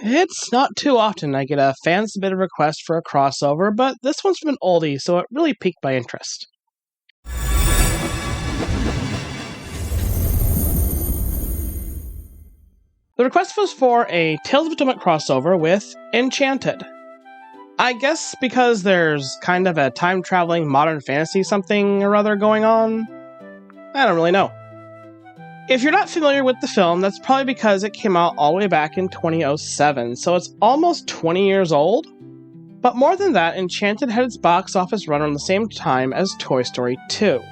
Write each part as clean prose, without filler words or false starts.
It's not too often I get a fan-submitted request for a crossover, but this one's from an oldie, so it really piqued my interest. The request was for a Tales of Potomac crossover with Enchanted. I guess because there's kind of a time-traveling modern fantasy something or other going on? I don't really know. If you're not familiar with the film, that's probably because it came out all the way back in 2007, so it's almost 20 years old. But more than that, Enchanted had its box office run around the same time as Toy Story 2.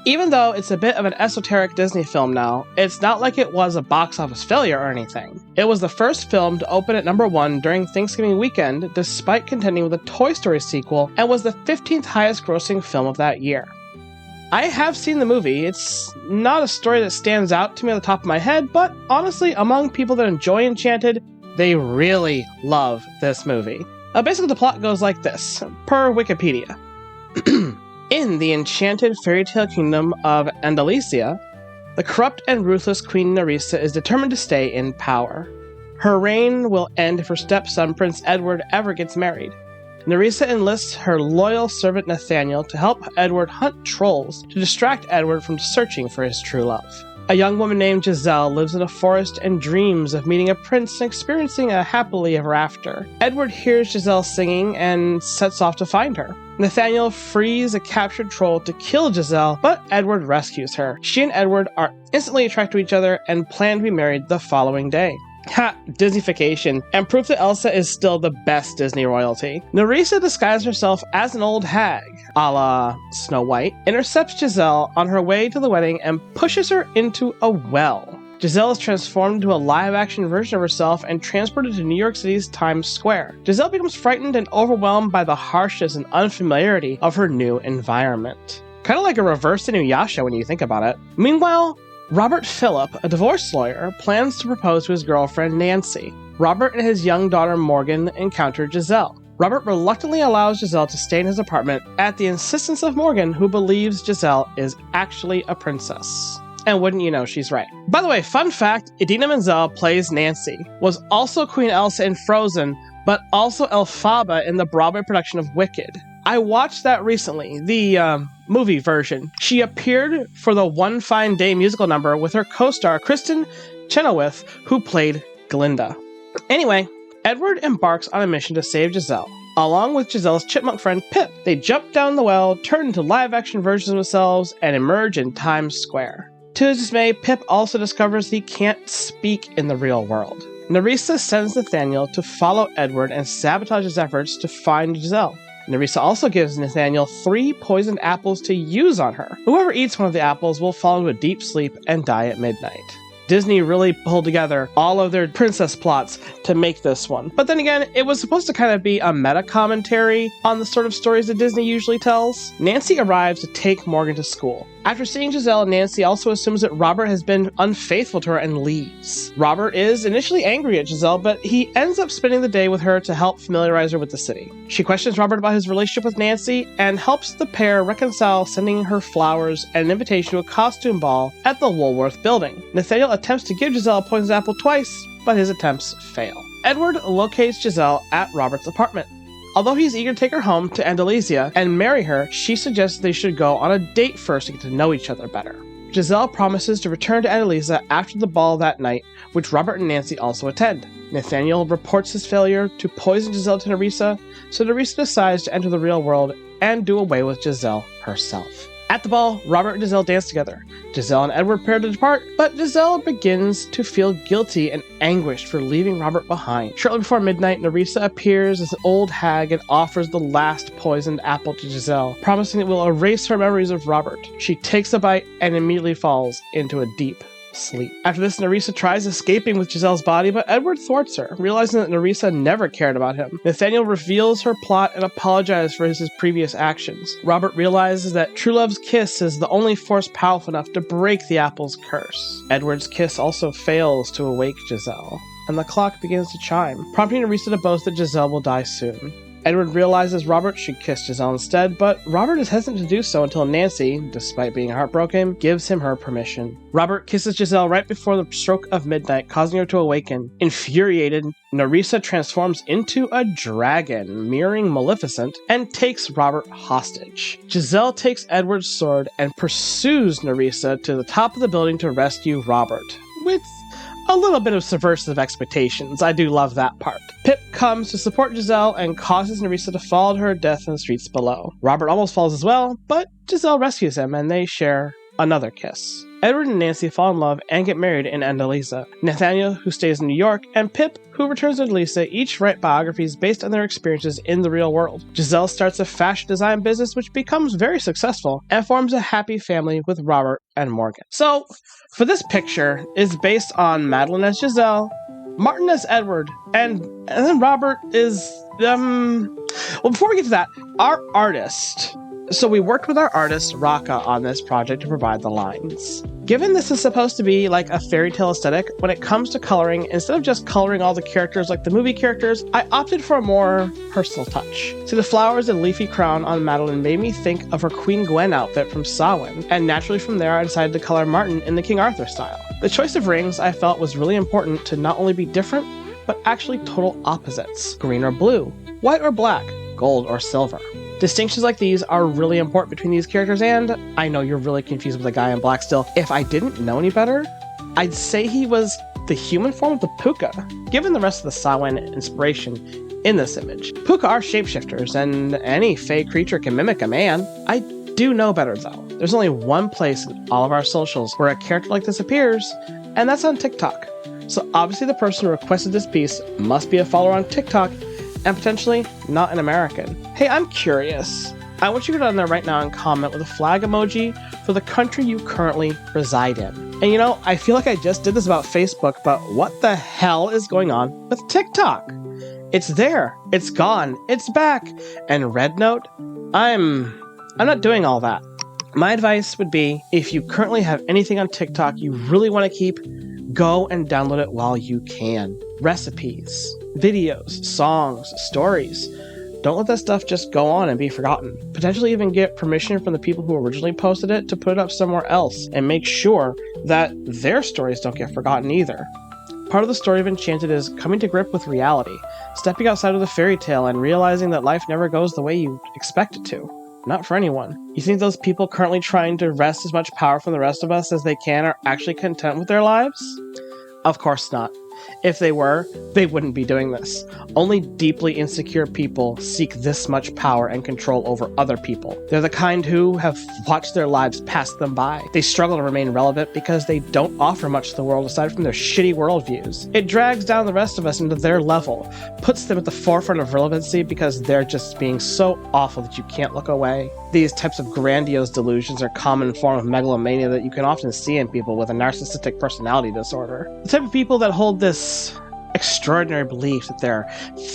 Even though it's a bit of an esoteric Disney film now, it's not like it was a box office failure or anything. It was the first film to open at number 1 during Thanksgiving weekend, despite contending with a Toy Story sequel, and was the 15th highest grossing film of that year. I have seen the movie. It's not a story that stands out to me on the top of my head, but honestly, among people that enjoy Enchanted, they really love this movie. Basically, the plot goes like this, per Wikipedia. In the enchanted fairy tale kingdom of Andalusia, the corrupt and ruthless Queen Nerissa is determined to stay in power. Her reign will end if her stepson Prince Edward ever gets married. Nerissa enlists her loyal servant Nathaniel to help Edward hunt trolls to distract Edward from searching for his true love. A young woman named Giselle lives in a forest and dreams of meeting a prince and experiencing a happily ever after. Edward hears Giselle singing and sets off to find her. Nathaniel frees a captured troll to kill Giselle, but Edward rescues her. She and Edward are instantly attracted to each other and plan to be married the following day. Ha! Disneyfication, and proof that Elsa is still the best Disney royalty. Nerissa disguises herself as an old hag, a la Snow White, intercepts Giselle on her way to the wedding and pushes her into a well. Giselle is transformed into a live-action version of herself and transported to New York City's Times Square. Giselle becomes frightened and overwhelmed by the harshness and unfamiliarity of her new environment. Kind of like a reverse Inuyasha when you think about it. Meanwhile, Robert Phillip, a divorce lawyer, plans to propose to his girlfriend Nancy. Robert and his young daughter Morgan encounter Giselle. Robert reluctantly allows Giselle to stay in his apartment at the insistence of Morgan, who believes Giselle is actually a princess. And wouldn't you know, she's right. By the way, fun fact, Idina Menzel plays Nancy, was also Queen Elsa in Frozen, but also Elphaba in the Broadway production of Wicked. I watched that recently, the movie version. She appeared for the One Fine Day musical number with her co-star Kristen Chenoweth, who played Glinda. Anyway, Edward embarks on a mission to save Giselle, along with Giselle's chipmunk friend Pip. They jump down the well, turn into live-action versions of themselves, and emerge in Times Square. To his dismay, Pip also discovers he can't speak in the real world. Nerissa sends Nathaniel to follow Edward and sabotage his efforts to find Giselle. Nerissa also gives Nathaniel 3 poisoned apples to use on her. Whoever eats one of the apples will fall into a deep sleep and die at midnight. Disney really pulled together all of their princess plots to make this one. But then again, it was supposed to kind of be a meta-commentary on the sort of stories that Disney usually tells. Nancy arrives to take Morgan to school. After seeing Giselle, Nancy also assumes that Robert has been unfaithful to her and leaves. Robert is initially angry at Giselle, but he ends up spending the day with her to help familiarize her with the city. She questions Robert about his relationship with Nancy and helps the pair reconcile, sending her flowers and an invitation to a costume ball at the Woolworth building. Nathaniel attempts to give Giselle a poisoned apple twice, but his attempts fail. Edward locates Giselle at Robert's apartment. Although he's eager to take her home to Andalusia and marry her, she suggests they should go on a date first to get to know each other better. Giselle promises to return to Andalusia after the ball that night, which Robert and Nancy also attend. Nathaniel reports his failure to poison Giselle to Nerissa, so Nerissa decides to enter the real world and do away with Giselle herself. At the ball, Robert and Giselle dance together. Giselle and Edward prepare to depart, but Giselle begins to feel guilty and anguished for leaving Robert behind. Shortly before midnight, Nerissa appears as an old hag and offers the last poisoned apple to Giselle, promising it will erase her memories of Robert. She takes a bite and immediately falls into a deep sleep. After this, Nerissa tries escaping with Giselle's body, but Edward thwarts her, realizing that Nerissa never cared about him. Nathaniel reveals her plot and apologizes for his previous actions. Robert realizes that true love's kiss is the only force powerful enough to break the apple's curse. Edward's kiss also fails to awake Giselle, and the clock begins to chime, prompting Nerissa to boast that Giselle will die soon. Edward realizes Robert should kiss Giselle instead, but Robert is hesitant to do so until Nancy, despite being heartbroken, gives him her permission. Robert kisses Giselle right before the stroke of midnight, causing her to awaken. Infuriated, Nerissa transforms into a dragon, mirroring Maleficent, and takes Robert hostage. Giselle takes Edward's sword and pursues Nerissa to the top of the building to rescue Robert, with a little bit of subversive expectations. I do love that part. Pip comes to support Giselle and causes Nerissa to fall to her death in the streets below. Robert almost falls as well, but Giselle rescues him and they share another kiss. Edward and Nancy fall in love and get married in Andalisa. Nathaniel, who stays in New York, and Pip, who returns to Andalisa, each write biographies based on their experiences in the real world. Giselle starts a fashion design business which becomes very successful and forms a happy family with Robert and Morgan. So, for this picture, is based on Madeline as Giselle, Martin as Edward, and then Robert is, well, before we get to that, our artist. So we worked with our artist, Raka, on this project to provide the lines. Given this is supposed to be like a fairy tale aesthetic, when it comes to coloring, instead of just coloring all the characters like the movie characters, I opted for a more personal touch. See, the flowers and leafy crown on Madeline made me think of her Queen Gwen outfit from Samhain, and naturally from there I decided to color Martin in the King Arthur style. The choice of rings I felt was really important to not only be different, but actually total opposites. Green or blue, white or black, gold or silver. Distinctions like these are really important between these characters, and I know you're really confused with the guy in black still. If I didn't know any better, I'd say he was the human form of the puka. Given the rest of the Samhain inspiration in this image, puka are shapeshifters, and any fey creature can mimic a man. I do know better though. There's only one place in all of our socials where a character like this appears, and that's on TikTok. So obviously the person who requested this piece must be a follower on TikTok, and potentially not an American. Hey, I'm curious. I want you to go down there right now and comment with a flag emoji for the country you currently reside in. And you know, I feel like I just did this about Facebook, but what the hell is going on with TikTok? It's there, it's gone, it's back. And Red Note, I'm not doing all that. My advice would be, if you currently have anything on TikTok you really want to keep, go and download it while you can. Recipes, videos, songs, stories. Don't let that stuff just go on and be forgotten. Potentially even get permission from the people who originally posted it to put it up somewhere else, and make sure that their stories don't get forgotten either. Part of the story of Enchanted is coming to grip with reality, stepping outside of the fairy tale and realizing that life never goes the way you expect it to. Not for anyone. You think those people currently trying to wrest as much power from the rest of us as they can are actually content with their lives? Of course not. If they were, they wouldn't be doing this. Only deeply insecure people seek this much power and control over other people. They're the kind who have watched their lives pass them by. They struggle to remain relevant because they don't offer much to the world aside from their shitty worldviews. It drags down the rest of us into their level, puts them at the forefront of relevancy because they're just being so awful that you can't look away. These types of grandiose delusions are a common form of megalomania that you can often see in people with a narcissistic personality disorder. The type of people that hold this extraordinary belief that they're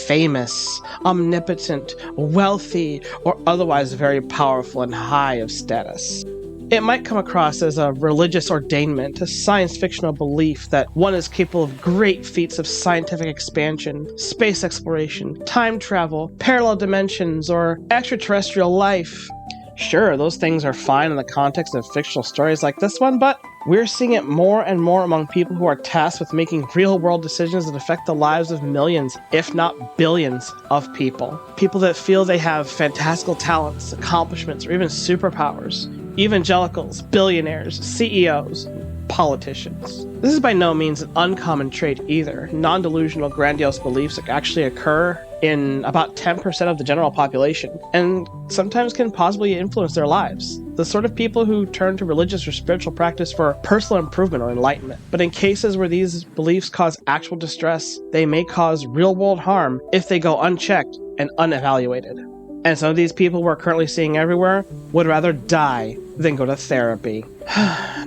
famous, omnipotent, wealthy, or otherwise very powerful and high of status. It might come across as a religious ordainment, a science fictional belief that one is capable of great feats of scientific expansion, space exploration, time travel, parallel dimensions, or extraterrestrial life. Sure, those things are fine in the context of fictional stories like this one, but we're seeing it more and more among people who are tasked with making real-world decisions that affect the lives of millions, if not billions, of people. People that feel they have fantastical talents, accomplishments, or even superpowers. Evangelicals, billionaires, CEOs, politicians. This is by no means an uncommon trait either. Non-delusional grandiose beliefs actually occur in about 10% of the general population, and sometimes can possibly influence their lives. The sort of people who turn to religious or spiritual practice for personal improvement or enlightenment. But in cases where these beliefs cause actual distress, they may cause real-world harm if they go unchecked and unevaluated. And some of these people we're currently seeing everywhere would rather die than go to therapy.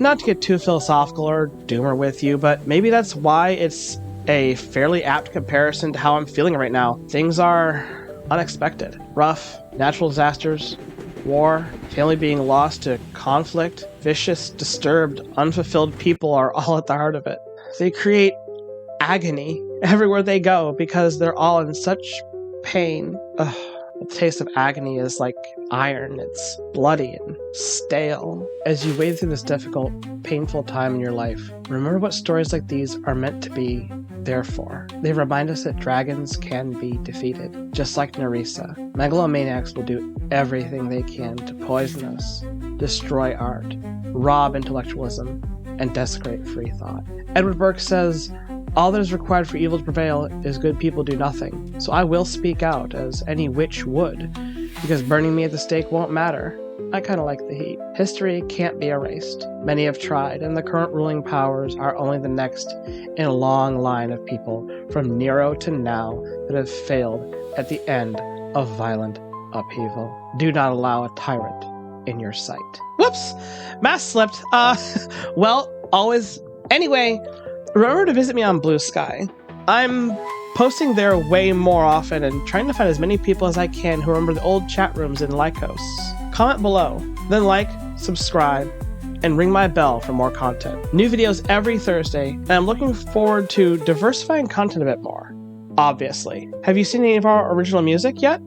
Not to get too philosophical or doomer with you, but maybe that's why it's a fairly apt comparison to how I'm feeling right now. Things are unexpected, rough, natural disasters, war, family being lost to conflict, vicious, disturbed, unfulfilled people are all at the heart of it. They create agony everywhere they go because they're all in such pain. Ugh. The taste of agony is like iron. It's bloody and stale. As you wade through this difficult, painful time in your life, remember what stories like these are meant to be there for. They remind us that dragons can be defeated. Just like Nerissa, megalomaniacs will do everything they can to poison us, destroy art, rob intellectualism, and desecrate free thought. Edward Burke says, "All that is required for evil to prevail is good people do nothing. So I will speak out, as any witch would, because burning me at the stake won't matter. I kind of like the heat. History can't be erased. Many have tried, and the current ruling powers are only the next in a long line of people, from Nero to now, that have failed at the end of violent upheaval. Do not allow a tyrant in your sight." Whoops! Mask slipped. Well, always. Anyway, remember to visit me on Blue Sky. I'm posting there way more often and trying to find as many people as I can who remember the old chat rooms in Lycos. Comment below, then like, subscribe, and ring my bell for more content. New videos every Thursday, and I'm looking forward to diversifying content a bit more. Obviously. Have you seen any of our original music yet?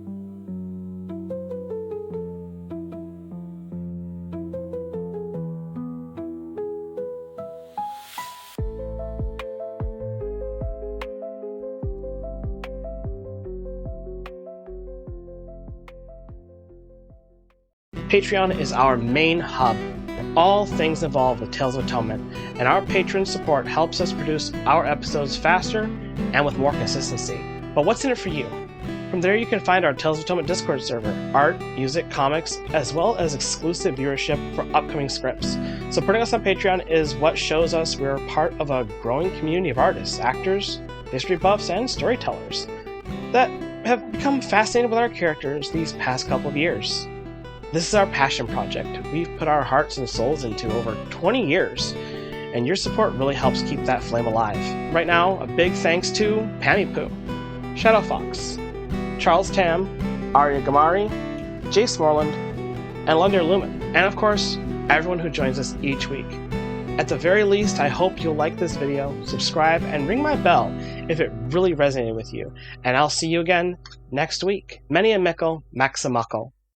Patreon is our main hub for all things involved with Tales of Atonement, and our patron support helps us produce our episodes faster and with more consistency. But what's in it for you? From there you can find our Tales of Atonement Discord server, art, music, comics, as well as exclusive viewership for upcoming scripts. Supporting us on Patreon is what shows us we're part of a growing community of artists, actors, history buffs, and storytellers that have become fascinated with our characters these past couple of years. This is our passion project we've put our hearts and souls into over 20 years, and your support really helps keep that flame alive. Right now, a big thanks to Pammy Poo, Shadow Fox, Charles Tam, Arya Gamari, Jace Morland, and Lunder Lumen, and of course, everyone who joins us each week. At the very least, I hope you'll like this video, subscribe, and ring my bell if it really resonated with you, and I'll see you again next week. Many a mickle, Maximuckle.